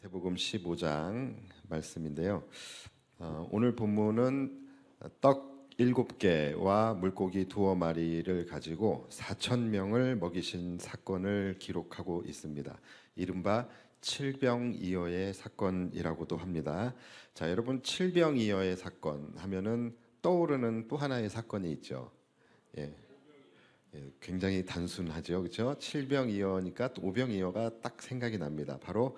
마태복음 15장 말씀인데요. 오늘 본문은 떡 7개와 물고기 2마리를 가지고 4천 명을 먹이신 사건을 기록하고 있습니다. 이른바 칠병이어의 사건이라고도 합니다. 자, 여러분, 칠병이어의 사건 하면은 떠오르는 또 하나의 사건이 있죠. 예. 굉장히 단순하죠, 그렇죠? 칠병이어니까 또 오병이어가 딱 생각이 납니다. 바로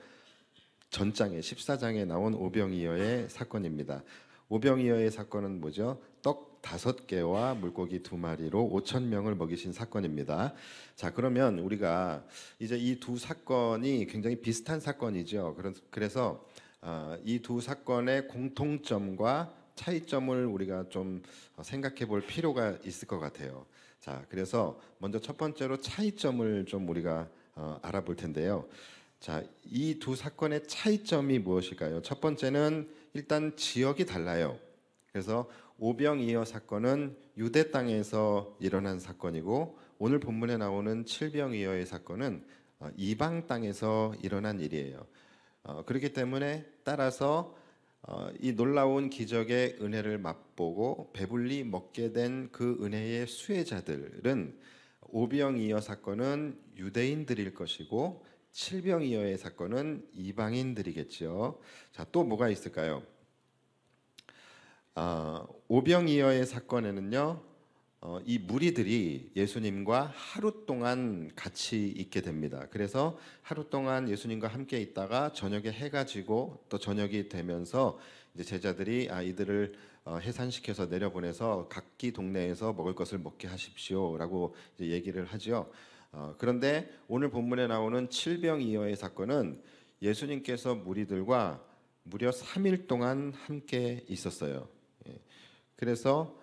전장에 14장에 나온 오병이어의 사건입니다. 오병이어의 사건은 뭐죠? 떡 5개와 물고기 2마리로 5천 명을 먹이신 사건입니다. 자, 그러면 우리가 이제 이 두 사건이 굉장히 비슷한 사건이죠. 그래서 이 두 사건의 공통점과 차이점을 우리가 좀 생각해 볼 필요가 있을 것 같아요. 자, 그래서 먼저 첫 번째로 차이점을 좀 우리가 알아볼 텐데요. 자, 이 두 사건의 차이점이 무엇일까요? 첫 번째는 일단 지역이 달라요. 그래서 오병이어 사건은 유대 땅에서 일어난 사건이고, 오늘 본문에 나오는 칠병이어의 사건은 이방 땅에서 일어난 일이에요. 그렇기 때문에 따라서 이 놀라운 기적의 은혜를 맛보고 배불리 먹게 된 그 은혜의 수혜자들은 오병이어 사건은 유대인들일 것이고 칠병이어의 사건은 이방인들이겠죠. 자, 또 뭐가 있을까요? 오병이어의 사건에는요, 이 무리들이 예수님과 하루 동안 같이 있게 됩니다. 그래서 하루 동안 예수님과 함께 있다가 저녁에 해가 지고 또 저녁이 되면서 이제 제자들이 이들을 해산시켜서 내려보내서 각기 동네에서 먹을 것을 먹게 하십시오라고 이제 얘기를 하죠. 그런데 오늘 본문에 나오는 칠병이어의 사건은 예수님께서 무리들과 무려 3일 동안 함께 있었어요. 예. 그래서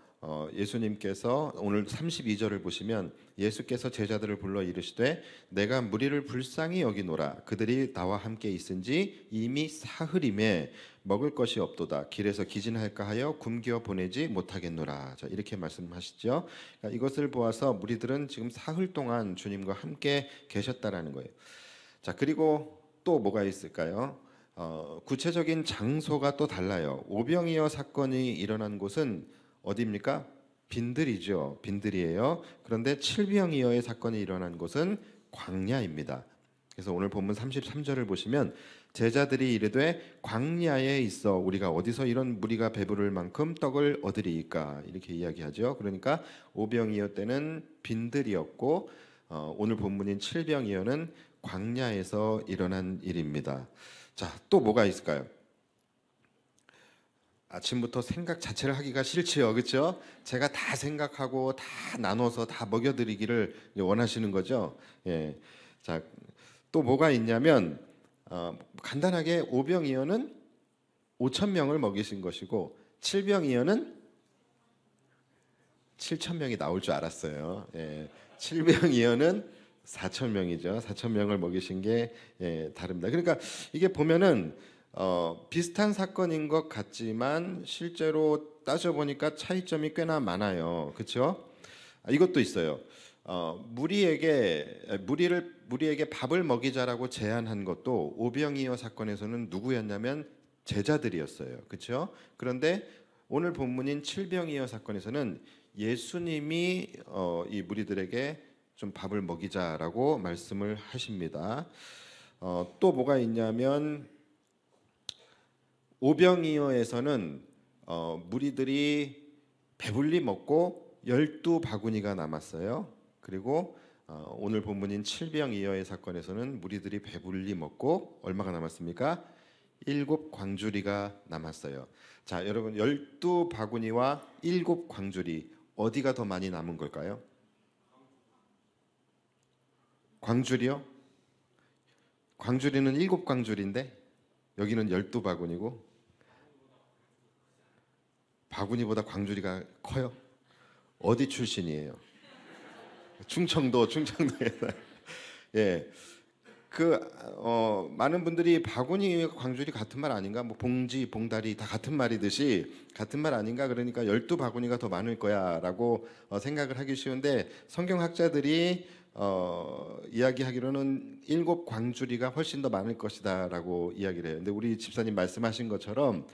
예수님께서 오늘 32절을 보시면 예수께서 제자들을 불러 이르시되 내가 무리를 불쌍히 여기노라 그들이 나와 함께 있은지 이미 사흘임에 먹을 것이 없도다 길에서 기진할까 하여 굶겨 보내지 못하겠노라. 자, 이렇게 말씀하시죠. 그러니까 이것을 보아서 무리들은 지금 사흘 동안 주님과 함께 계셨다라는 거예요. 자, 그리고 또 뭐가 있을까요? 구체적인 장소가 또 달라요. 오병이어 사건이 일어난 곳은 어디입니까? 빈들이죠. 빈들이에요. 그런데 칠병이어의 사건이 일어난 곳은 광야입니다. 그래서 오늘 본문 33절을 보시면 제자들이 이르되 광야에 있어 우리가 어디서 이런 무리가 배부를 만큼 떡을 얻으리이까 이렇게 이야기하죠. 그러니까 오병이어 때는 빈들이었고 오늘 본문인 칠병이어는 광야에서 일어난 일입니다. 자, 또 뭐가 있을까요? 아침부터 생각 자체를 하기가 싫지요, 그렇죠? 제가 다 생각하고 다 나눠서 다 먹여드리기를 원하시는 거죠. 예. 자, 또 뭐가 있냐면 간단하게 오병이어는 5천 명을 먹이신 것이고 칠병이어는 7천 명이 나올 줄 알았어요. 예. 칠병이어는 4천 명이죠. 4천 명을 먹이신 게 다릅니다. 그러니까 이게 보면은 비슷한 사건인 것 같지만 실제로 따져보니까 차이점이 꽤나 많아요. 그렇죠? 이것도 있어요. 무리에게 밥을 먹이자라고 제안한 것도 오병이어 사건에서는 누구였냐면 제자들이었어요. 그렇죠? 그런데 오늘 본문인 칠병이어 사건에서는 예수님이 이 무리들에게 좀 밥을 먹이자라고 말씀을 하십니다. 또 뭐가 있냐면 오병이어에서는 무리들이 배불리 먹고 12바구니가 남았어요. 그리고 오늘 본문인 칠병이어의 사건에서는 무리들이 배불리 먹고 얼마가 남았습니까? 7광주리가 남았어요. 자, 여러분, 12바구니와 7광주리 어디가 더 많이 남은 걸까요? 광주리요? 광주리는 7광주리인데 여기는 12바구니고 바구니보다 광주리가 커요? 어디 출신이에요? 충청도에서. 예. 많은 분들이 바구니와 광주리 같은 말 아닌가? 뭐 봉지, 봉다리 다 같은 말이듯이 같은 말 아닌가? 그러니까 12바구니가 더 많을 거야라고 생각을 하기 쉬운데 성경학자들이 이야기하기로는 7광주리가 훨씬 더 많을 것이다라고 이야기를 해요. 근데 우리 집사님 말씀하신 것처럼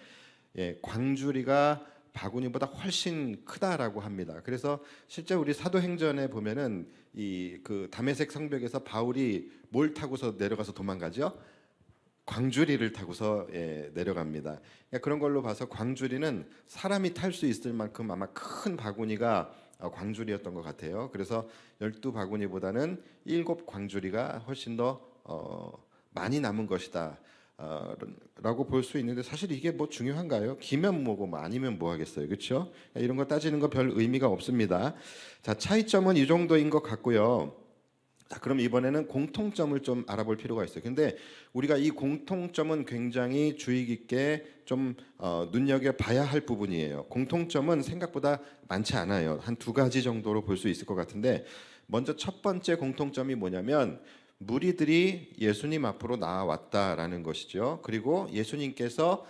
광주리가 바구니보다 훨씬 크다라고 합니다. 그래서 실제 우리 사도행전에 보면은 이 그 다메섹 성벽에서 바울이 뭘 타고서 내려가서 도망가죠? 광주리를 타고서 내려갑니다. 그러니까 그런 걸로 봐서 광주리는 사람이 탈 수 있을 만큼 아마 큰 바구니가 광주리였던 것 같아요. 그래서 12바구니보다는 7광주리가 훨씬 더 많이 남은 것이다 라고 볼 수 있는데, 사실 이게 뭐 중요한가요? 기면 뭐고 뭐 아니면 뭐 하겠어요, 그렇죠? 이런 거 따지는 거 별 의미가 없습니다. 자, 차이점은 이 정도인 것 같고요. 자, 그럼 이번에는 공통점을 좀 알아볼 필요가 있어요. 근데 우리가 이 공통점은 굉장히 주의 깊게 좀 눈여겨봐야 할 부분이에요. 공통점은 생각보다 많지 않아요. 한 2가지 정도로 볼 수 있을 것 같은데, 먼저 첫 번째 공통점이 뭐냐면 무리들이 예수님 앞으로 나왔다라는 것이죠. 그리고 예수님께서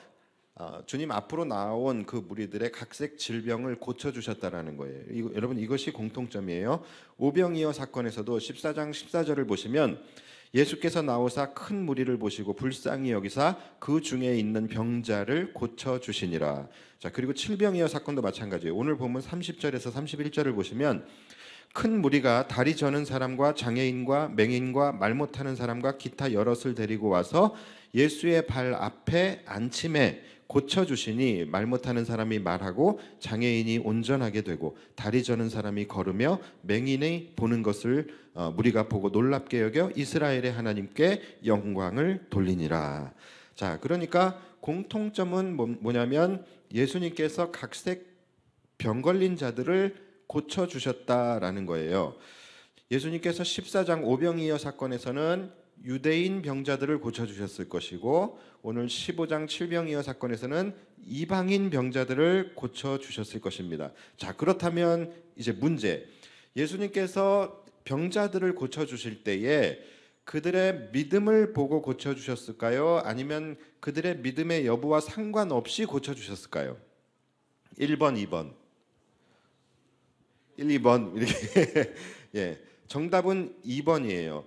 주님 앞으로 나온 그 무리들의 각색 질병을 고쳐주셨다라는 거예요. 여러분, 이것이 공통점이에요. 오병이어 사건에서도 14장 14절을 보시면 예수께서 나오사 큰 무리를 보시고 불쌍히 여기사 그 중에 있는 병자를 고쳐주시니라. 자, 그리고 칠병이어 사건도 마찬가지예요. 오늘 보면 30절에서 31절을 보시면 큰 무리가 다리 저는 사람과 장애인과 맹인과 말 못하는 사람과 기타 여럿을 데리고 와서 예수의 발 앞에 앉힘에 고쳐주시니 말 못하는 사람이 말하고 장애인이 온전하게 되고 다리 저는 사람이 걸으며 맹인이 보는 것을 무리가 보고 놀랍게 여겨 이스라엘의 하나님께 영광을 돌리니라. 자, 그러니까 공통점은 뭐냐면 예수님께서 각색 병 걸린 자들을 고쳐주셨다라는 거예요. 예수님께서 14장 오병이어 사건에서는 유대인 병자들을 고쳐주셨을 것이고, 오늘 15장 칠병이어 사건에서는 이방인 병자들을 고쳐주셨을 것입니다. 자, 그렇다면 이제 문제, 예수님께서 병자들을 고쳐주실 때에 그들의 믿음을 보고 고쳐주셨을까요? 아니면 그들의 믿음의 여부와 상관없이 고쳐주셨을까요? 1번, 2번. 1, 2번 이렇게 정답은 2번이에요.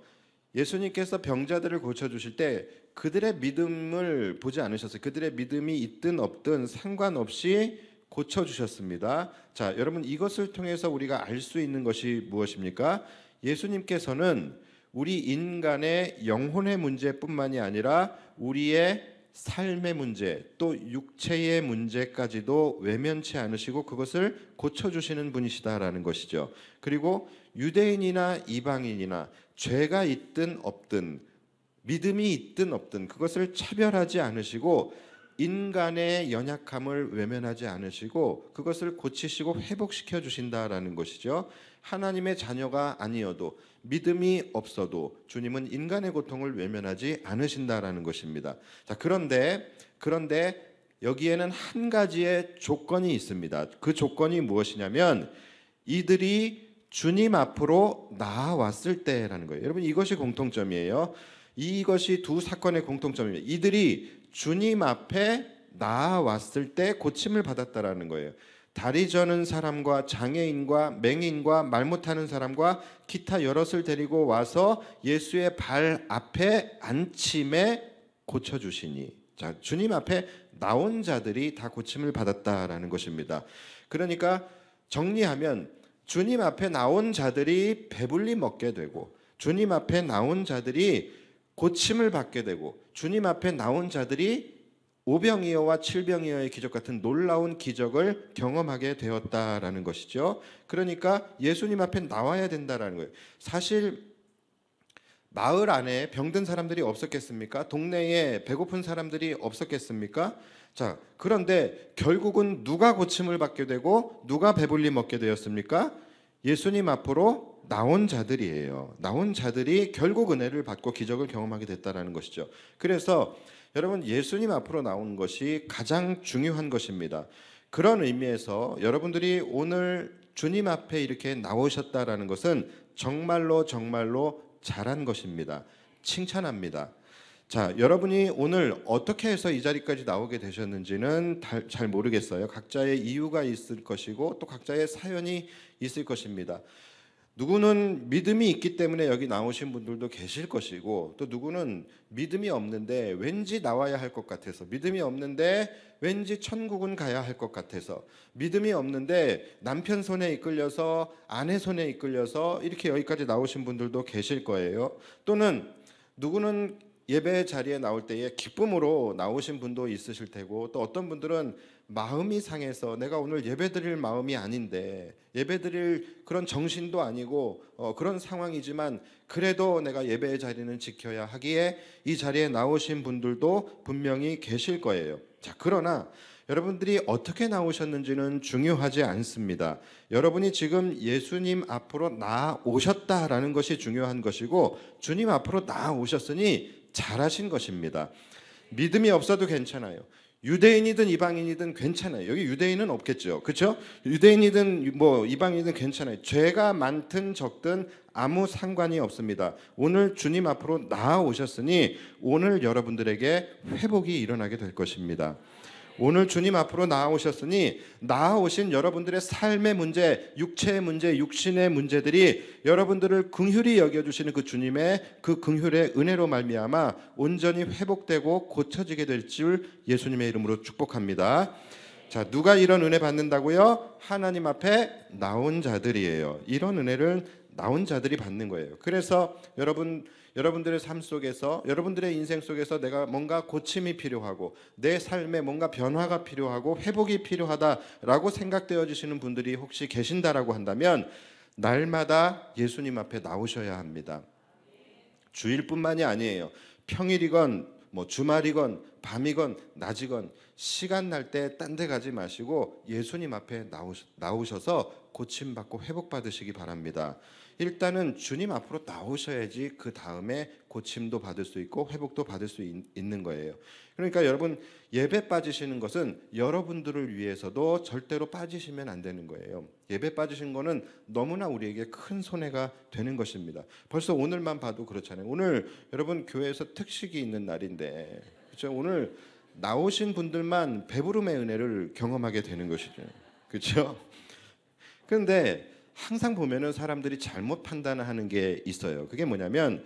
예수님께서 병자들을 고쳐주실 때 그들의 믿음을 보지 않으셨어요. 그들의 믿음이 있든 없든 상관없이 고쳐주셨습니다. 자, 여러분, 이것을 통해서 우리가 알 수 있는 것이 무엇입니까? 예수님께서는 우리 인간의 영혼의 문제뿐만이 아니라 우리의 삶의 문제, 또 육체의 문제까지도 외면치 않으시고 그것을 고쳐주시는 분이시다라는 것이죠. 그리고 유대인이나 이방인이나 죄가 있든 없든 믿음이 있든 없든 그것을 차별하지 않으시고 인간의 연약함을 외면하지 않으시고 그것을 고치시고 회복시켜 주신다라는 것이죠. 하나님의 자녀가 아니어도 믿음이 없어도 주님은 인간의 고통을 외면하지 않으신다라는 것입니다. 자, 그런데 여기에는 한 가지의 조건이 있습니다. 그 조건이 무엇이냐면 이들이 주님 앞으로 나아왔을 때라는 거예요. 여러분, 이것이 공통점이에요. 이것이 두 사건의 공통점입니다. 이들이 주님 앞에 나아왔을 때 고침을 받았다라는 거예요. 다리 저는 사람과 장애인과 맹인과 말 못하는 사람과 기타 여럿을 데리고 와서 예수의 발 앞에 앉힘에 고쳐주시니. 자, 주님 앞에 나온 자들이 다 고침을 받았다라는 것입니다. 그러니까 정리하면 주님 앞에 나온 자들이 배불리 먹게 되고 주님 앞에 나온 자들이 고침을 받게 되고 주님 앞에 나온 자들이 오병이어와 칠병이어의 기적 같은 놀라운 기적을 경험하게 되었다라는 것이죠. 그러니까 예수님 앞에 나와야 된다라는 거예요. 사실 마을 안에 병든 사람들이 없었겠습니까? 동네에 배고픈 사람들이 없었겠습니까? 자, 그런데 결국은 누가 고침을 받게 되고 누가 배불리 먹게 되었습니까? 예수님 앞으로 나온 자들이에요. 나온 자들이 결국 은혜를 받고 기적을 경험하게 됐다라는 것이죠. 그래서 여러분, 예수님 앞으로 나온 것이 가장 중요한 것입니다. 그런 의미에서 여러분들이 오늘 주님 앞에 이렇게 나오셨다라는 것은 정말로 잘한 것입니다. 칭찬합니다. 자, 여러분이 오늘 어떻게 해서 이 자리까지 나오게 되셨는지는 잘 모르겠어요. 각자의 이유가 있을 것이고 또 각자의 사연이 있을 것입니다. 누구는 믿음이 있기 때문에 여기 나오신 분들도 계실 것이고, 또 누구는 믿음이 없는데 왠지 나와야 할 것 같아서, 믿음이 없는데 왠지 천국은 가야 할 것 같아서, 믿음이 없는데 남편 손에 이끌려서, 아내 손에 이끌려서 이렇게 여기까지 나오신 분들도 계실 거예요. 또는 누구는 예배 자리에 나올 때에 기쁨으로 나오신 분도 있으실 테고, 또 어떤 분들은 마음이 상해서 내가 오늘 예배드릴 마음이 아닌데, 예배드릴 그런 정신도 아니고 그런 상황이지만 그래도 내가 예배의 자리는 지켜야 하기에 이 자리에 나오신 분들도 분명히 계실 거예요. 자, 그러나 여러분들이 어떻게 나오셨는지는 중요하지 않습니다. 여러분이 지금 예수님 앞으로 나아오셨다라는 것이 중요한 것이고, 주님 앞으로 나아오셨으니 잘하신 것입니다. 믿음이 없어도 괜찮아요. 유대인이든 이방인이든 괜찮아요. 여기 유대인은 없겠죠, 그렇죠? 유대인이든 뭐 이방인이든 괜찮아요. 죄가 많든 적든 아무 상관이 없습니다. 오늘 주님 앞으로 나아오셨으니 오늘 여러분들에게 회복이 일어나게 될 것입니다. 오늘 주님 앞으로 나아오셨으니 나아오신 여러분들의 삶의 문제, 육체의 문제, 육신의 문제들이 여러분들을 긍휼히 여겨주시는 그 주님의 그 긍휼의 은혜로 말미암아 온전히 회복되고 고쳐지게 될 줄 예수님의 이름으로 축복합니다. 자, 누가 이런 은혜 받는다고요? 하나님 앞에 나온 자들이에요. 이런 은혜를 나온 자들이 받는 거예요. 그래서 여러분들의 삶 속에서, 여러분들의 인생 속에서 내가 뭔가 고침이 필요하고 내 삶에 뭔가 변화가 필요하고 회복이 필요하다라고 생각되어지시는 분들이 혹시 계신다라고 한다면 날마다 예수님 앞에 나오셔야 합니다. 주일뿐만이 아니에요. 평일이건 뭐 주말이건 밤이건 낮이건 시간 날 때 딴 데 가지 마시고 예수님 앞에 나오셔서 고침받고 회복받으시기 바랍니다. 일단은 주님 앞으로 나오셔야지 그 다음에 고침도 받을 수 있고 회복도 받을 수 있는 거예요. 그러니까 여러분, 예배 빠지시는 것은 여러분들을 위해서도 절대로 빠지시면 안 되는 거예요. 예배 빠지신 거는 너무나 우리에게 큰 손해가 되는 것입니다. 벌써 오늘만 봐도 그렇잖아요. 오늘 여러분 교회에서 특식이 있는 날인데, 그렇죠? 오늘 나오신 분들만 배부름의 은혜를 경험하게 되는 것이죠. 그렇죠? 그런데 항상 보면은 사람들이 잘못 판단하는 게 있어요. 그게 뭐냐면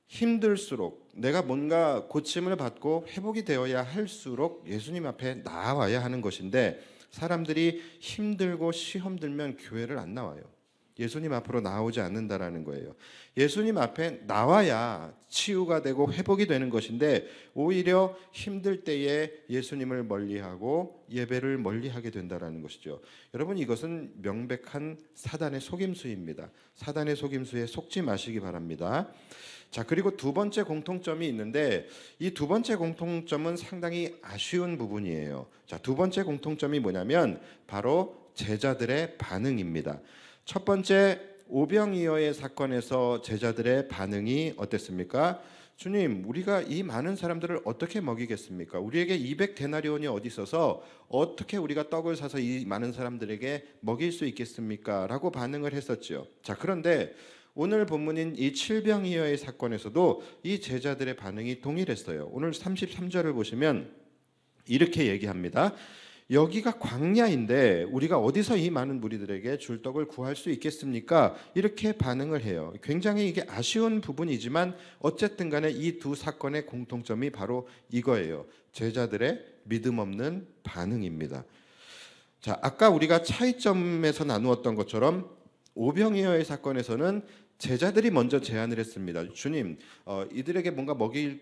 힘들수록 내가 뭔가 고침을 받고 회복이 되어야 할수록 예수님 앞에 나와야 하는 것인데, 사람들이 힘들고 시험 들면 교회를 안 나와요. 예수님 앞으로 나오지 않는다라는 거예요. 예수님 앞에 나와야 치유가 되고 회복이 되는 것인데, 오히려 힘들 때에 예수님을 멀리하고 예배를 멀리하게 된다라는 것이죠. 여러분, 이것은 명백한 사단의 속임수입니다. 사단의 속임수에 속지 마시기 바랍니다. 자, 그리고 두 번째 공통점이 있는데, 이 두 번째 공통점은 상당히 아쉬운 부분이에요. 자, 두 번째 공통점이 뭐냐면 바로 제자들의 반응입니다. 첫 번째, 오병이어의 사건에서 제자들의 반응이 어땠습니까? 주님, 우리가 이 많은 사람들을 어떻게 먹이겠습니까? 우리에게 200데나리온이 어디 있어서 어떻게 우리가 떡을 사서 이 많은 사람들에게 먹일 수 있겠습니까? 라고 반응을 했었죠. 자, 그런데 오늘 본문인 이 칠병이어의 사건에서도 이 제자들의 반응이 동일했어요. 오늘 33절을 보시면 이렇게 얘기합니다. 여기가 광야인데 우리가 어디서 이 많은 무리들에게 줄 떡을 구할 수 있겠습니까? 이렇게 반응을 해요. 굉장히 이게 아쉬운 부분이지만 어쨌든 간에 이 두 사건의 공통점이 바로 이거예요. 제자들의 믿음 없는 반응입니다. 자, 아까 우리가 차이점에서 나누었던 것처럼 오병이어의 사건에서는 제자들이 먼저 제안을 했습니다. 주님, 이들에게 뭔가 먹일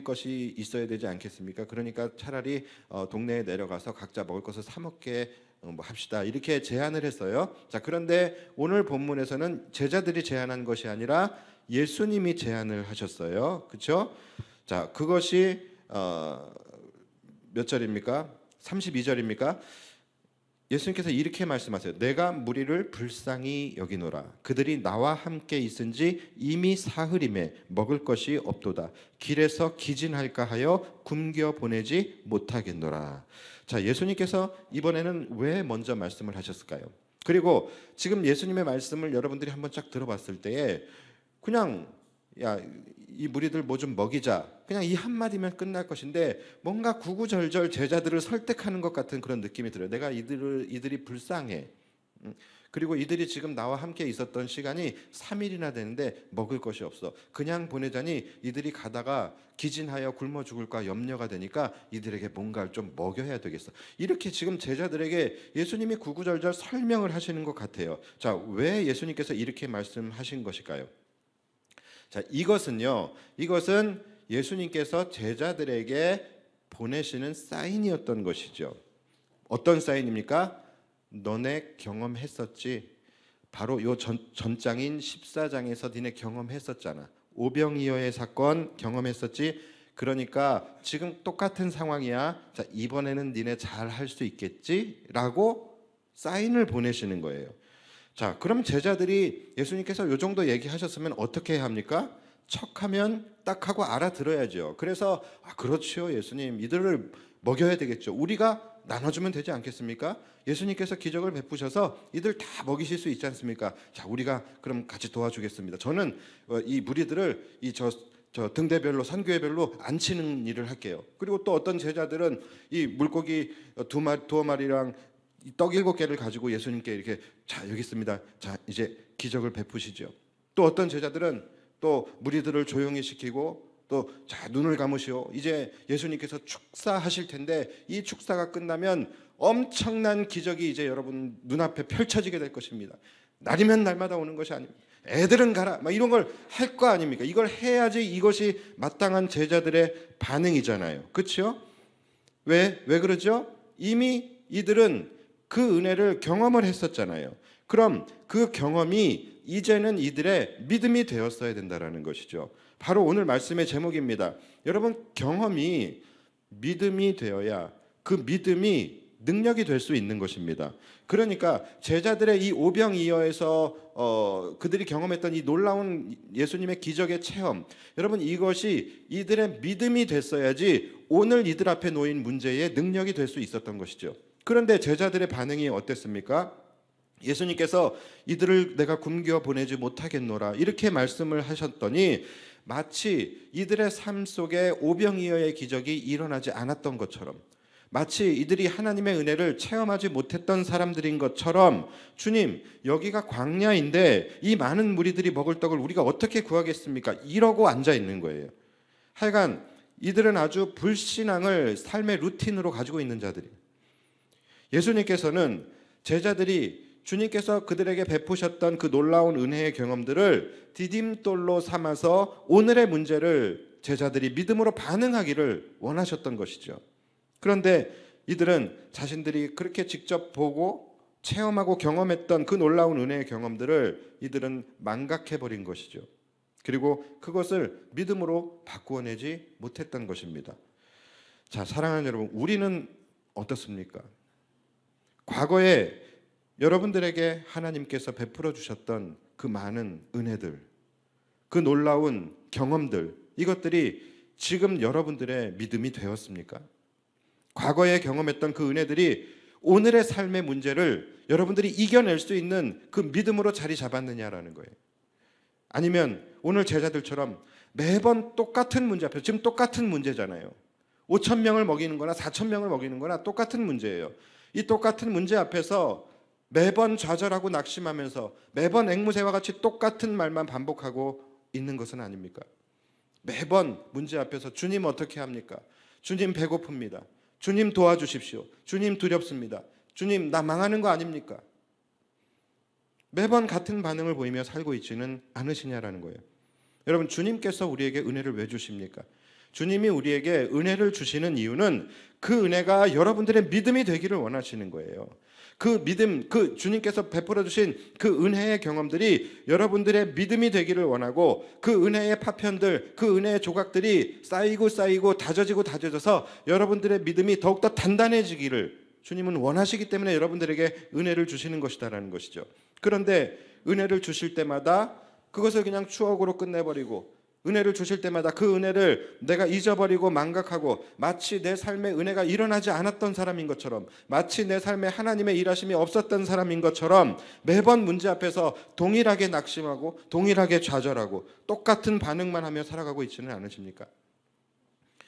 것이 있어야 되지 않겠습니까? 그러니까 차라리 동네에 내려가서 각자 먹을 것을 사 먹게 합시다. 이렇게 제안을 했어요. 자, 그런데 오늘 본문에서는 제자들이 제안한 것이 아니라 예수님이 제안을 하셨어요. 그렇죠? 자, 그것이 몇 절입니까? 32절입니까? 예수님께서 이렇게 말씀하세요. 내가 무리를 불쌍히 여기노라. 그들이 나와 함께 있은지 이미 사흘임에 먹을 것이 없도다. 길에서 기진할까 하여 굶겨 보내지 못하겠노라. 자, 예수님께서 이번에는 왜 먼저 말씀을 하셨을까요? 그리고 지금 예수님의 말씀을 여러분들이 한번 쫙 들어봤을 때에 그냥 이 무리들 뭐 좀 먹이자, 그냥 이 한마디면 끝날 것인데 뭔가 구구절절 제자들을 설득하는 것 같은 그런 느낌이 들어요. 내가 이들이 불쌍해. 그리고 이들이 지금 나와 함께 있었던 시간이 3일이나 되는데 먹을 것이 없어. 그냥 보내자니 이들이 가다가 기진하여 굶어 죽을까 염려가 되니까 이들에게 뭔가를 좀 먹여야 되겠어. 이렇게 지금 제자들에게 예수님이 구구절절 설명을 하시는 것 같아요. 자, 왜 예수님께서 이렇게 말씀하신 것일까요? 자, 이것은 예수님께서 제자들에게 보내시는 사인이었던 것이죠. 어떤 사인입니까? 너네 경험했었지. 바로 요 전장인 14장에서 니네 경험했었잖아. 오병이어의 사건 경험했었지. 그러니까 지금 똑같은 상황이야. 자, 이번에는 니네 잘 할 수 있겠지? 라고 사인을 보내시는 거예요. 자, 그럼 제자들이 예수님께서 요 정도 얘기하셨으면 어떻게 해야 합니까? 척하면 딱 하고 알아들어야죠. 그래서 그렇죠, 예수님, 이들을 먹여야 되겠죠. 우리가 나눠주면 되지 않겠습니까? 예수님께서 기적을 베푸셔서 이들 다 먹이실 수 있지 않습니까? 자, 우리가 그럼 같이 도와주겠습니다. 저는 이 무리들을 저 등대별로 선교회별로 앉히는 일을 할게요. 그리고 또 어떤 제자들은 이 물고기 두어 마리랑 떡 7개를 가지고 예수님께 이렇게, 자, 여기 있습니다. 자, 이제 기적을 베푸시죠. 또 어떤 제자들은 또 무리들을 조용히 시키고 또, 자, 눈을 감으시오. 이제 예수님께서 축사하실 텐데 이 축사가 끝나면 엄청난 기적이 이제 여러분 눈앞에 펼쳐지게 될 것입니다. 날이면 날마다 오는 것이 아닙니다. 애들은 가라, 막 이런 걸 할 거 아닙니까? 이걸 해야지 이것이 마땅한 제자들의 반응이잖아요. 그렇죠? 왜 그러죠? 이미 이들은 그 은혜를 경험을 했었잖아요. 그럼 그 경험이 이제는 이들의 믿음이 되었어야 된다는 것이죠. 바로 오늘 말씀의 제목입니다. 여러분, 경험이 믿음이 되어야 그 믿음이 능력이 될 수 있는 것입니다. 그러니까 제자들의 이 오병이어에서 그들이 경험했던 이 놀라운 예수님의 기적의 체험, 여러분, 이것이 이들의 믿음이 됐어야지 오늘 이들 앞에 놓인 문제의 능력이 될 수 있었던 것이죠. 그런데 제자들의 반응이 어땠습니까? 예수님께서 이들을 내가 굶겨 보내지 못하겠노라 이렇게 말씀을 하셨더니 마치 이들의 삶 속에 오병이어의 기적이 일어나지 않았던 것처럼, 마치 이들이 하나님의 은혜를 체험하지 못했던 사람들인 것처럼, 주님, 여기가 광야인데 이 많은 무리들이 먹을 떡을 우리가 어떻게 구하겠습니까? 이러고 앉아 있는 거예요. 하여간 이들은 아주 불신앙을 삶의 루틴으로 가지고 있는 자들이에요. 예수님께서는 제자들이 주님께서 그들에게 베푸셨던 그 놀라운 은혜의 경험들을 디딤돌로 삼아서 오늘의 문제를 제자들이 믿음으로 반응하기를 원하셨던 것이죠. 그런데 이들은 자신들이 그렇게 직접 보고 체험하고 경험했던 그 놀라운 은혜의 경험들을 이들은 망각해버린 것이죠. 그리고 그것을 믿음으로 바꾸어내지 못했던 것입니다. 자, 사랑하는 여러분, 우리는 어떻습니까? 과거에 여러분들에게 하나님께서 베풀어 주셨던 그 많은 은혜들, 그 놀라운 경험들, 이것들이 지금 여러분들의 믿음이 되었습니까? 과거에 경험했던 그 은혜들이 오늘의 삶의 문제를 여러분들이 이겨낼 수 있는 그 믿음으로 자리 잡았느냐라는 거예요. 아니면 오늘 제자들처럼 매번 똑같은 문제 앞에서, 지금 똑같은 문제잖아요. 5,000명을 먹이는 거나 4,000명을 먹이는 거나 똑같은 문제예요. 이 똑같은 문제 앞에서 매번 좌절하고 낙심하면서 매번 앵무새와 같이 똑같은 말만 반복하고 있는 것은 아닙니까? 매번 문제 앞에서 주님 어떻게 합니까? 주님 배고픕니다. 주님 도와주십시오. 주님 두렵습니다. 주님 나 망하는 거 아닙니까? 매번 같은 반응을 보이며 살고 있지는 않으시냐라는 거예요. 여러분, 주님께서 우리에게 은혜를 왜 주십니까? 주님이 우리에게 은혜를 주시는 이유는 그 은혜가 여러분들의 믿음이 되기를 원하시는 거예요. 그 믿음, 그 주님께서 베풀어 주신 그 은혜의 경험들이 여러분들의 믿음이 되기를 원하고, 그 은혜의 파편들, 그 은혜의 조각들이 쌓이고 다져져서 여러분들의 믿음이 더욱더 단단해지기를 주님은 원하시기 때문에 여러분들에게 은혜를 주시는 것이다라는 것이죠. 그런데 은혜를 주실 때마다 그것을 그냥 추억으로 끝내버리고, 은혜를 주실 때마다 그 은혜를 내가 잊어버리고 망각하고, 마치 내 삶에 은혜가 일어나지 않았던 사람인 것처럼, 마치 내 삶에 하나님의 일하심이 없었던 사람인 것처럼 매번 문제 앞에서 동일하게 낙심하고 동일하게 좌절하고 똑같은 반응만 하며 살아가고 있지는 않으십니까?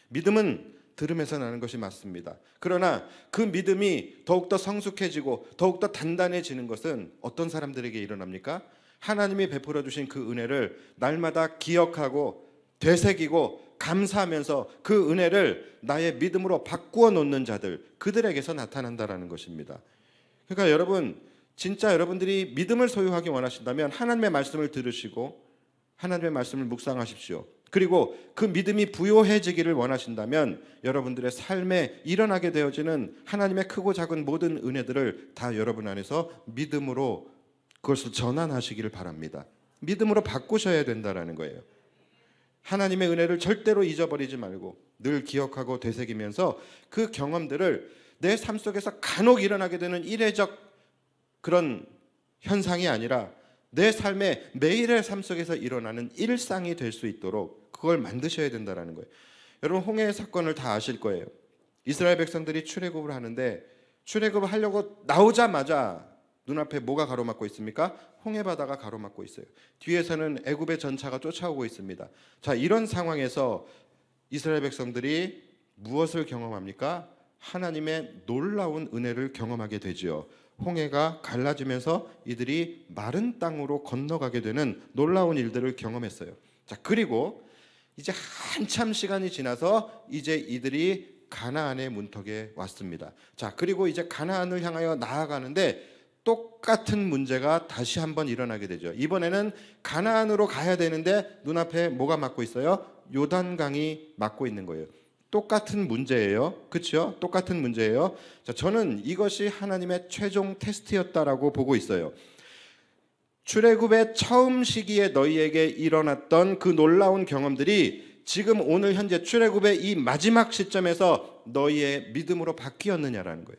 믿음은 들으면서 나는 것이 맞습니다. 그러나 그 믿음이 더욱더 성숙해지고 더욱더 단단해지는 것은 어떤 사람들에게 일어납니까? 하나님이 베풀어 주신 그 은혜를 날마다 기억하고 되새기고 감사하면서 그 은혜를 나의 믿음으로 바꾸어 놓는 자들, 그들에게서 나타난다라는 것입니다. 그러니까 여러분, 진짜 여러분들이 믿음을 소유하기 원하신다면 하나님의 말씀을 들으시고 하나님의 말씀을 묵상하십시오. 그리고 그 믿음이 부요해지기를 원하신다면 여러분들의 삶에 일어나게 되어지는 하나님의 크고 작은 모든 은혜들을 다 여러분 안에서 믿음으로 그것을 전환하시기를 바랍니다. 믿음으로 바꾸셔야 된다라는 거예요. 하나님의 은혜를 절대로 잊어버리지 말고 늘 기억하고 되새기면서 그 경험들을 내 삶 속에서 간혹 일어나게 되는 이례적 그런 현상이 아니라 내 삶의 매일의 삶 속에서 일어나는 일상이 될 수 있도록 그걸 만드셔야 된다는 거예요. 여러분, 홍해의 사건을 다 아실 거예요. 이스라엘 백성들이 출애굽을 하는데 출애굽을 하려고 나오자마자 눈앞에 뭐가 가로막고 있습니까? 홍해바다가 가로막고 있어요. 뒤에서는 애굽의 전차가 쫓아오고 있습니다. 자, 이런 상황에서 이스라엘 백성들이 무엇을 경험합니까? 하나님의 놀라운 은혜를 경험하게 되지요. 홍해가 갈라지면서 이들이 마른 땅으로 건너가게 되는 놀라운 일들을 경험했어요. 자, 그리고 이제 한참 시간이 지나서 이제 이들이 가나안의 문턱에 왔습니다. 자, 그리고 이제 가나안을 향하여 나아가는데 똑같은 문제가 다시 한번 일어나게 되죠. 이번에는 가나안으로 가야 되는데 눈앞에 뭐가 막고 있어요? 요단강이 막고 있는 거예요. 똑같은 문제예요. 그렇죠? 똑같은 문제예요. 자, 저는 이것이 하나님의 최종 테스트였다라고 보고 있어요. 출애굽의 처음 시기에 너희에게 일어났던 그 놀라운 경험들이 지금 오늘 현재 출애굽의 이 마지막 시점에서 너희의 믿음으로 바뀌었느냐라는 거예요.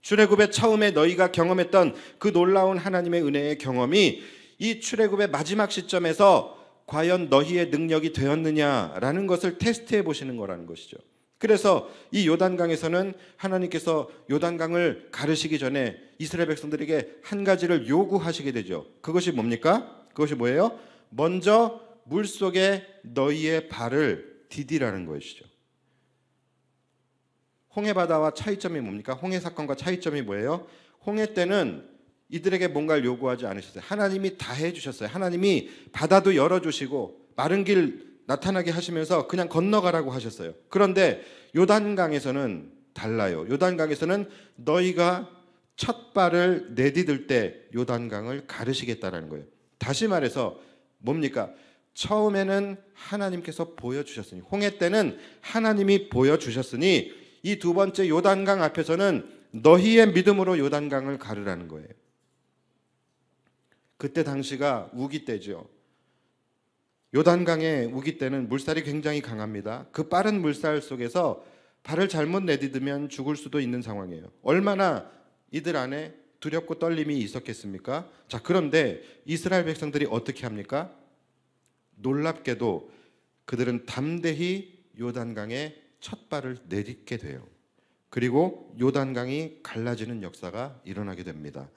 출애굽의 처음에 너희가 경험했던 그 놀라운 하나님의 은혜의 경험이 이 출애굽의 마지막 시점에서 과연 너희의 능력이 되었느냐라는 것을 테스트해 보시는 거라는 것이죠. 그래서 이 요단강에서는 하나님께서 요단강을 가르시기 전에 이스라엘 백성들에게 한 가지를 요구하시게 되죠. 그것이 뭡니까? 그것이 뭐예요? 먼저 물속에 너희의 발을 디디라는 것이죠. 홍해바다와 차이점이 뭡니까? 홍해 사건과 차이점이 뭐예요? 홍해 때는 이들에게 뭔가를 요구하지 않으셨어요. 하나님이 다 해주셨어요. 하나님이 바다도 열어주시고 마른 길 나타나게 하시면서 그냥 건너가라고 하셨어요. 그런데 요단강에서는 달라요. 요단강에서는 너희가 첫 발을 내디딜 때 요단강을 가르시겠다라는 거예요. 다시 말해서 뭡니까? 처음에는 하나님께서 보여주셨으니, 홍해 때는 하나님이 보여주셨으니 이 두 번째 요단강 앞에서는 너희의 믿음으로 요단강을 가르라는 거예요. 그때 당시가 우기 때죠. 요단강의 우기 때는 물살이 굉장히 강합니다. 그 빠른 물살 속에서 발을 잘못 내디디면 죽을 수도 있는 상황이에요. 얼마나 이들 안에 두렵고 떨림이 있었겠습니까? 자, 그런데 이스라엘 백성들이 어떻게 합니까? 놀랍게도 그들은 담대히 요단강에 첫 발을 내딛게 돼요. 그리고 요단강이 갈라지는 역사가 일어나게 됩니다.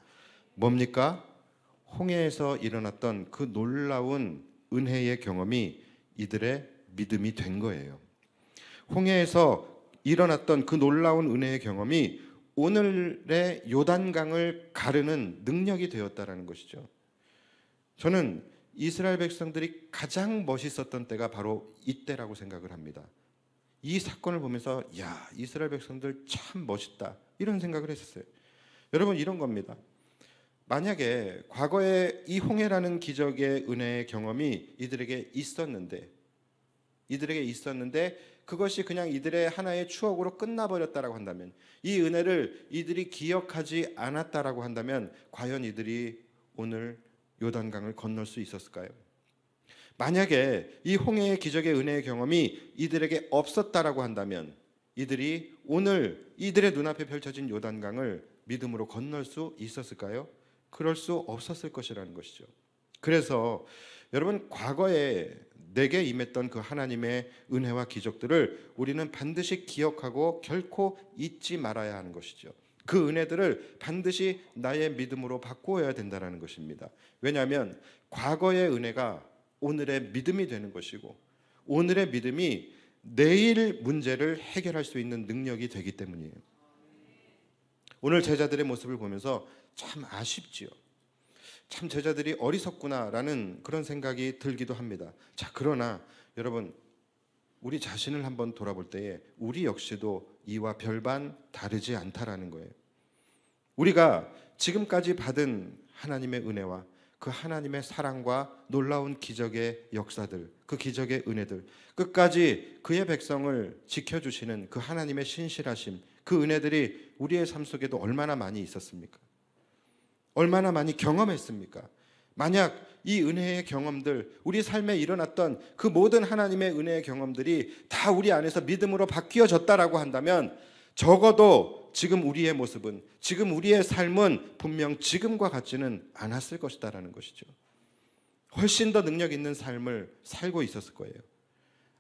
뭡니까? 홍해에서 일어났던 그 놀라운 은혜의 경험이 이들의 믿음이 된 거예요. 홍해에서 일어났던 그 놀라운 은혜의 경험이 오늘의 요단강을 가르는 능력이 되었다라는 것이죠. 저는 이스라엘 백성들이 가장 멋있었던 때가 바로 이때라고 생각을 합니다. 이 사건을 보면서 야, 이스라엘 백성들 참 멋있다 이런 생각을 했었어요. 여러분, 이런 겁니다. 만약에 과거에 이 홍해라는 기적의 은혜의 경험이 이들에게 있었는데 그것이 그냥 이들의 하나의 추억으로 끝나버렸다라고 한다면, 이 은혜를 이들이 기억하지 않았다라고 한다면 과연 이들이 오늘 요단강을 건널 수 있었을까요? 만약에 이 홍해의 기적의 은혜의 경험이 이들에게 없었다라고 한다면 이들이 오늘 이들의 눈앞에 펼쳐진 요단강을 믿음으로 건널 수 있었을까요? 그럴 수 없었을 것이라는 것이죠. 그래서 여러분, 과거에 내게 임했던 그 하나님의 은혜와 기적들을 우리는 반드시 기억하고 결코 잊지 말아야 하는 것이죠. 그 은혜들을 반드시 나의 믿음으로 바꾸어야 된다는 것입니다. 왜냐하면 과거의 은혜가 오늘의 믿음이 되는 것이고 오늘의 믿음이 내일 문제를 해결할 수 있는 능력이 되기 때문이에요. 오늘 제자들의 모습을 보면서 참 아쉽지요. 참 제자들이 어리석구나라는 그런 생각이 들기도 합니다. 자, 그러나 여러분, 우리 자신을 한번 돌아볼 때에 우리 역시도 이와 별반 다르지 않다라는 거예요. 우리가 지금까지 받은 하나님의 은혜와 그 하나님의 사랑과 놀라운 기적의 역사들, 그 기적의 은혜들, 끝까지 그의 백성을 지켜주시는 그 하나님의 신실하심, 그 은혜들이 우리의 삶 속에도 얼마나 많이 있었습니까? 얼마나 많이 경험했습니까? 만약 이 은혜의 경험들, 우리 삶에 일어났던 그 모든 하나님의 은혜의 경험들이 다 우리 안에서 믿음으로 바뀌어졌다라고 한다면 적어도 지금 우리의 모습은, 지금 우리의 삶은 분명 지금과 같지는 않았을 것이다라는 것이죠. 훨씬 더 능력 있는 삶을 살고 있었을 거예요.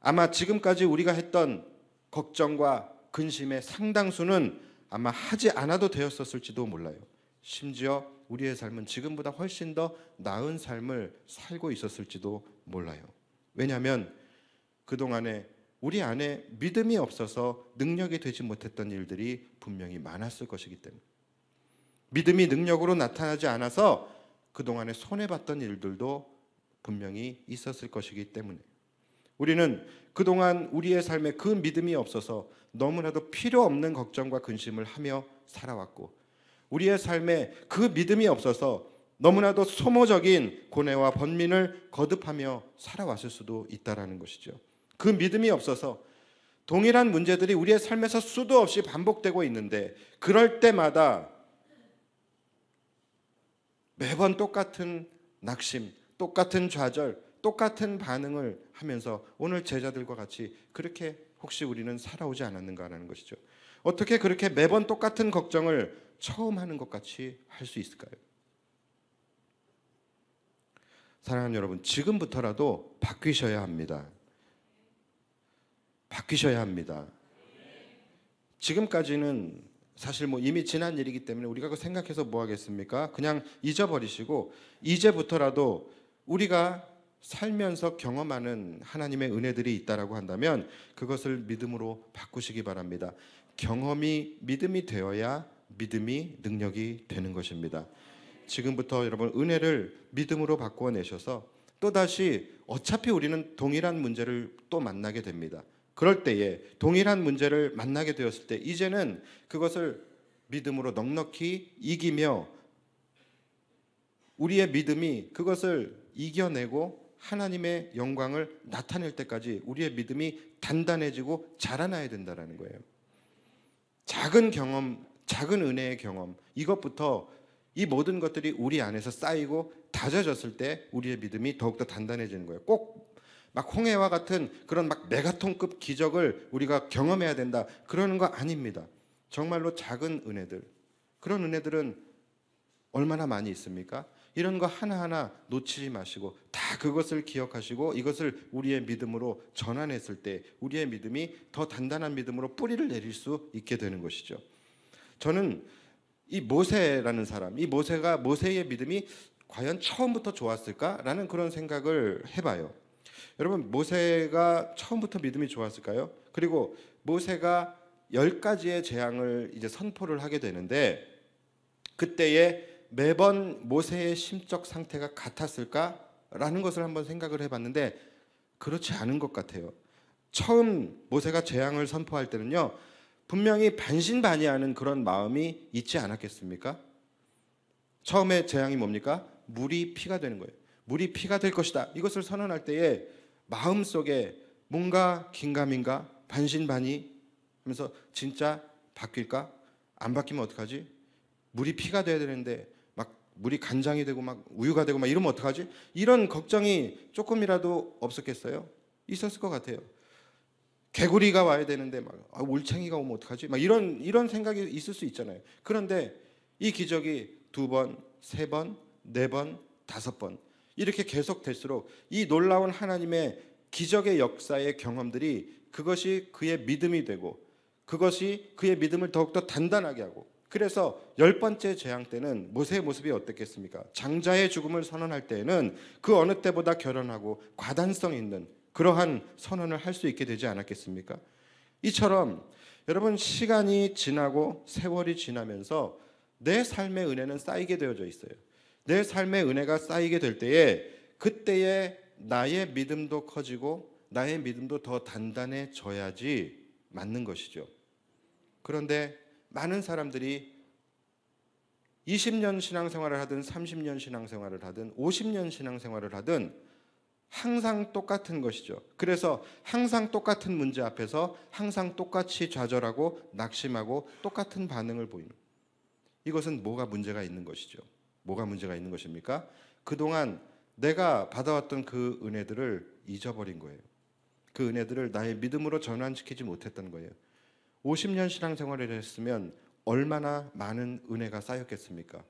아마 지금까지 우리가 했던 걱정과 근심의 상당수는 아마 하지 않아도 되었었을지도 몰라요. 심지어 우리의 삶은 지금보다 훨씬 더 나은 삶을 살고 있었을지도 몰라요. 왜냐하면 그동안에 우리 안에 믿음이 없어서 능력이 되지 못했던 일들이 분명히 많았을 것이기 때문에, 믿음이 능력으로 나타나지 않아서 그동안에 손해봤던 일들도 분명히 있었을 것이기 때문에, 우리는 그동안 우리의 삶에 그 믿음이 없어서 너무나도 필요 없는 걱정과 근심을 하며 살아왔고, 우리의 삶에 그 믿음이 없어서 너무나도 소모적인 고뇌와 번민을 거듭하며 살아왔을 수도 있다라는 것이죠. 그 믿음이 없어서 동일한 문제들이 우리의 삶에서 수도 없이 반복되고 있는데, 그럴 때마다 매번 똑같은 낙심, 똑같은 좌절, 똑같은 반응을 하면서 오늘 제자들과 같이 그렇게 혹시 우리는 살아오지 않았는가라는 것이죠. 어떻게 그렇게 매번 똑같은 걱정을 처음 하는 것 같이 할 수 있을까요? 사랑하는 여러분, 지금부터라도 바뀌셔야 합니다. 바뀌셔야 합니다. 지금까지는 사실 이미 지난 일이기 때문에 우리가 그거 생각해서 뭐 하겠습니까? 그냥 잊어버리시고 이제부터라도 우리가 살면서 경험하는 하나님의 은혜들이 있다라고 한다면 그것을 믿음으로 바꾸시기 바랍니다. 경험이 믿음이 되어야 믿음이 능력이 되는 것입니다. 지금부터 여러분 은혜를 믿음으로 바꾸어 내셔서 또다시 어차피 우리는 동일한 문제를 또 만나게 됩니다. 그럴 때에 동일한 문제를 만나게 되었을 때 이제는 그것을 믿음으로 넉넉히 이기며 우리의 믿음이 그것을 이겨내고 하나님의 영광을 나타낼 때까지 우리의 믿음이 단단해지고 자라나야 된다는 거예요. 작은 경험, 작은 은혜의 경험, 이것부터 이 모든 것들이 우리 안에서 쌓이고 다져졌을 때 우리의 믿음이 더욱더 단단해지는 거예요. 꼭 막 홍해와 같은 그런 막 메가톤급 기적을 우리가 경험해야 된다, 그러는 거 아닙니다. 정말로 작은 은혜들, 그런 은혜들은 얼마나 많이 있습니까? 이런 거 하나하나 놓치지 마시고 다 그것을 기억하시고 이것을 우리의 믿음으로 전환했을 때 우리의 믿음이 더 단단한 믿음으로 뿌리를 내릴 수 있게 되는 것이죠. 저는 이 모세라는 사람, 이 모세의 믿음이 과연 처음부터 좋았을까라는 그런 생각을 해봐요. 여러분, 모세가 처음부터 믿음이 좋았을까요? 그리고 모세가 10가지의 재앙을 이제 선포를 하게 되는데 그때에 매번 모세의 심적 상태가 같았을까라는 것을 한번 생각을 해봤는데 그렇지 않은 것 같아요. 처음 모세가 재앙을 선포할 때는요, 분명히 반신반의하는 그런 마음이 있지 않았겠습니까? 처음에 재앙이 뭡니까? 물이 피가 되는 거예요. 물이 피가 될 것이다, 이것을 선언할 때에 마음속에 뭔가 긴가민가 반신반의 하면서 진짜 바뀔까? 안 바뀌면 어떡하지? 물이 피가 돼야 되는데 막 물이 간장이 되고 막 우유가 되고 막 이러면 어떡하지? 이런 걱정이 조금이라도 없었겠어요? 있었을 것 같아요. 개구리가 와야 되는데 막 올챙이가 오면 어떡하지? 막 이런 생각이 있을 수 있잖아요. 그런데 이 기적이 2번, 3번, 4번, 5번 이렇게 계속 될수록 이 놀라운 하나님의 기적의 역사의 경험들이 그것이 그의 믿음이 되고 그것이 그의 믿음을 더욱더 단단하게 하고, 그래서 10번째 재앙 때는 모세의 모습이 어땠겠습니까? 장자의 죽음을 선언할 때에는 그 어느 때보다 결연하고 과단성 있는 그러한 선언을 할 수 있게 되지 않았겠습니까? 이처럼 여러분, 시간이 지나고 세월이 지나면서 내 삶의 은혜는 쌓이게 되어져 있어요. 내 삶의 은혜가 쌓이게 될 때에 그때에 나의 믿음도 커지고 나의 믿음도 더 단단해져야지 맞는 것이죠. 그런데 많은 사람들이 20년 신앙생활을 하든 30년 신앙생활을 하든 50년 신앙생활을 하든 항상 똑같은 것이죠. 그래서 항상 똑같은 문제 앞에서 항상 똑같이 좌절하고 낙심하고 똑같은 반응을 보이는, 이것은 뭐가 문제가 있는 것이죠. 뭐가 문제가 있는 것입니까? 그동안 내가 받아왔던 그 은혜들을 잊어버린 거예요. 그 은혜들을 나의 믿음으로 전환시키지 못했던 거예요. 50년 신앙생활을 했으면 얼마나 많은 은혜가 쌓였겠습니까?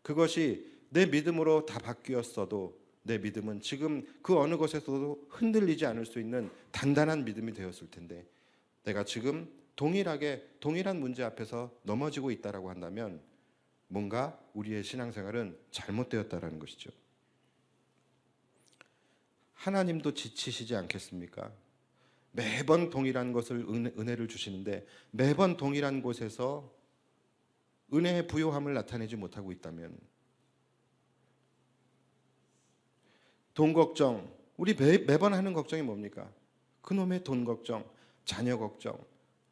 그것이 내 믿음으로 다 바뀌었어도 내 믿음은 지금 그 어느 것에서도 흔들리지 않을 수 있는 단단한 믿음이 되었을 텐데, 내가 지금 동일한 문제 앞에서 넘어지고 있다라고 한다면 뭔가 우리의 신앙생활은 잘못되었다라는 것이죠. 하나님도 지치시지 않겠습니까? 매번 동일한 것을 은혜를 주시는데 매번 동일한 곳에서 은혜의 부요함을 나타내지 못하고 있다면, 돈 걱정, 우리 매번 하는 걱정이 뭡니까? 그놈의 돈 걱정, 자녀 걱정,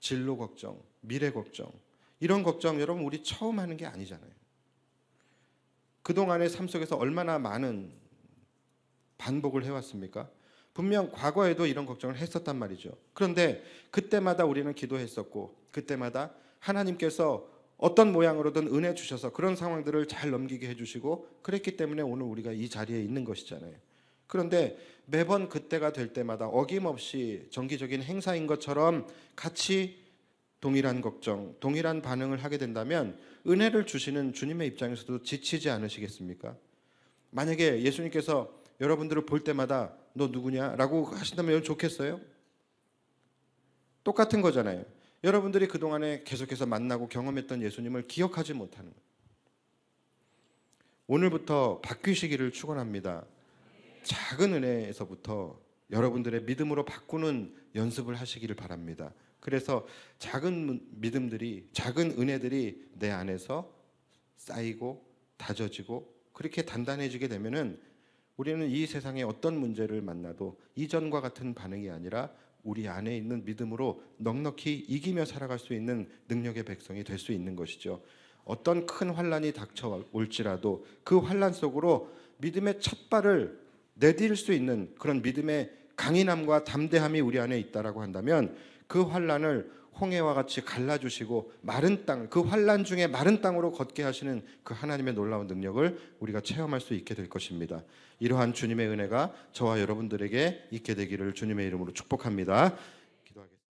진로 걱정, 미래 걱정, 이런 걱정 여러분 우리 처음 하는 게 아니잖아요. 그동안의 삶 속에서 얼마나 많은 반복을 해왔습니까? 분명 과거에도 이런 걱정을 했었단 말이죠. 그런데 그때마다 우리는 기도했었고 그때마다 하나님께서 어떤 모양으로든 은혜 주셔서 그런 상황들을 잘 넘기게 해주시고 그랬기 때문에 오늘 우리가 이 자리에 있는 것이잖아요. 그런데 매번 그때가 될 때마다 어김없이 정기적인 행사인 것처럼 같이 동일한 걱정, 동일한 반응을 하게 된다면 은혜를 주시는 주님의 입장에서도 지치지 않으시겠습니까? 만약에 예수님께서 여러분들을 볼 때마다 너 누구냐? 라고 하신다면 좋겠어요? 똑같은 거잖아요. 여러분들이 그동안에 계속해서 만나고 경험했던 예수님을 기억하지 못하는 거예요. 오늘부터 바뀌시기를 축원합니다. 작은 은혜에서부터 여러분들의 믿음으로 바꾸는 연습을 하시기를 바랍니다. 그래서 작은 믿음들이, 작은 은혜들이 내 안에서 쌓이고 다져지고 그렇게 단단해지게 되면은 우리는 이 세상의 어떤 문제를 만나도 이전과 같은 반응이 아니라 우리 안에 있는 믿음으로 넉넉히 이기며 살아갈 수 있는 능력의 백성이 될 수 있는 것이죠. 어떤 큰 환난이 닥쳐올지라도 그 환난 속으로 믿음의 첫 발을 내딜 수 있는 그런 믿음의 강인함과 담대함이 우리 안에 있다라고 한다면 그 환난을 홍해와 같이 갈라주시고 마른 땅, 그 환난 중에 마른 땅으로 걷게 하시는 그 하나님의 놀라운 능력을 우리가 체험할 수 있게 될 것입니다. 이러한 주님의 은혜가 저와 여러분들에게 있게 되기를 주님의 이름으로 축복합니다.